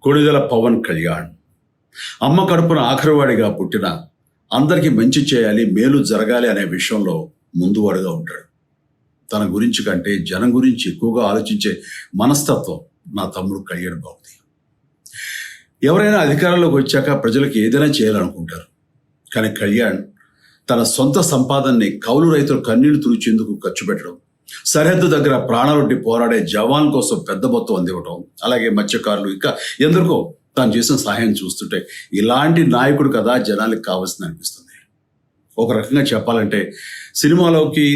కొణిదెల పవన్ కళ్యాణ్ అమ్మ కడుపున ఆఖరివాడిగా పుట్టిన అందరికీ మంచి చేయాలి, మేలు జరగాలి అనే విషయంలో ముందువాడుగా ఉంటాడు. తన గురించి కంటే జనం గురించి ఎక్కువగా ఆలోచించే మనస్తత్వం నా తమ్ముడు కళ్యాణ్ బాబుది. ఎవరైనా అధికారంలోకి వచ్చాక ప్రజలకు ఏదైనా చేయాలనుకుంటారు. కానీ కళ్యాణ్ తన సొంత సంపాదనని కౌలు రైతులు కన్నీళ్లు తుడిచేందుకు ఖర్చు పెట్టడం, సరిహద్దు దగ్గర ప్రాణాలొడ్డి పోరాడే జవాన్ కోసం పెద్ద మొత్తం అందివ్వటం, అలాగే మత్స్యకారులు ఇంకా ఎందరికో తాను చేసిన సహాయం చూస్తుంటే ఇలాంటి నాయకుడు కదా జనానికి కావాల్సింది అనిపిస్తుంది. ఒక రకంగా చెప్పాలంటే సినిమాలోకి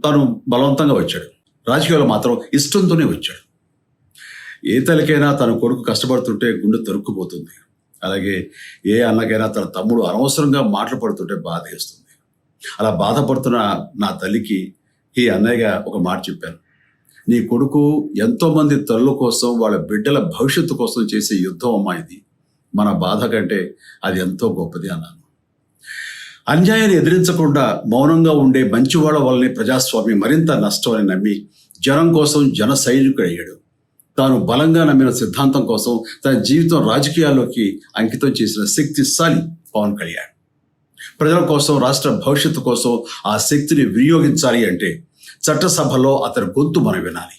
తను బలవంతంగా వచ్చాడు, రాజకీయాలు మాత్రం ఇష్టంతోనే వచ్చాడు. ఏ తల్లికైనా తన కొడుకు కష్టపడుతుంటే గుండె తరుక్కుపోతుంది. అలాగే ఏ అన్నకైనా తన తమ్ముడు అనవసరంగా మాటలు పడుతుంటే బాధ వేస్తుంది. అలా బాధపడుతున్న నా తల్లికి ఈ అన్నయ్యగా ఒక మాట చెప్పాను. నీ కొడుకు ఎంతోమంది తల్లుల కోసం, వాళ్ళ బిడ్డల భవిష్యత్తు కోసం చేసే యుద్ధం అమ్మా ఇది. మన బాధ కంటే అది ఎంతో గొప్పది అన్నాను. అన్యాయాన్ని ఎదిరించకుండా మౌనంగా ఉండే మంచివాళ్ళ వల్లనే ప్రజాస్వామ్యం మరింత నష్టం అని నమ్మి జనం కోసం జన సైనికుడు అయ్యాడు. తాను బలంగా నమ్మిన సిద్ధాంతం కోసం తన జీవితం రాజకీయాల్లోకి అంకితం చేసిన శక్తిశాలి పవన్ కళ్యాణ్. ప్రజల కోసం, రాష్ట్ర భవిష్యత్తు కోసం ఆ శక్తిని వినియోగించాలి అంటే చట్టసభలో అతని గొంతు మనం వినాలి.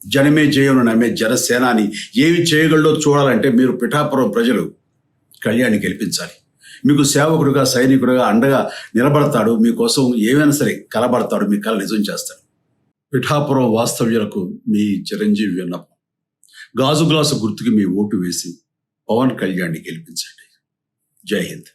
జనమే జయను నమ్మే జనసేనాని ఏమి చేయగలడో చూడాలంటే మీరు పిఠాపురం ప్రజలు కళ్యాణ్ని గెలిపించాలి. మీకు సేవకుడుగా, సైనికుడుగా అండగా నిలబడతాడు. మీకోసం ఏమైనా సరే కలబడతాడు, మీ కళ నిజం చేస్తాడు. పిఠాపురం వాస్తవ్యులకు మీ చిరంజీవి విన్నపం, గాజు గ్లాసు గుర్తుకి మీ ఓటు వేసి పవన్ కళ్యాణ్ని గెలిపించండి. జై హింద్.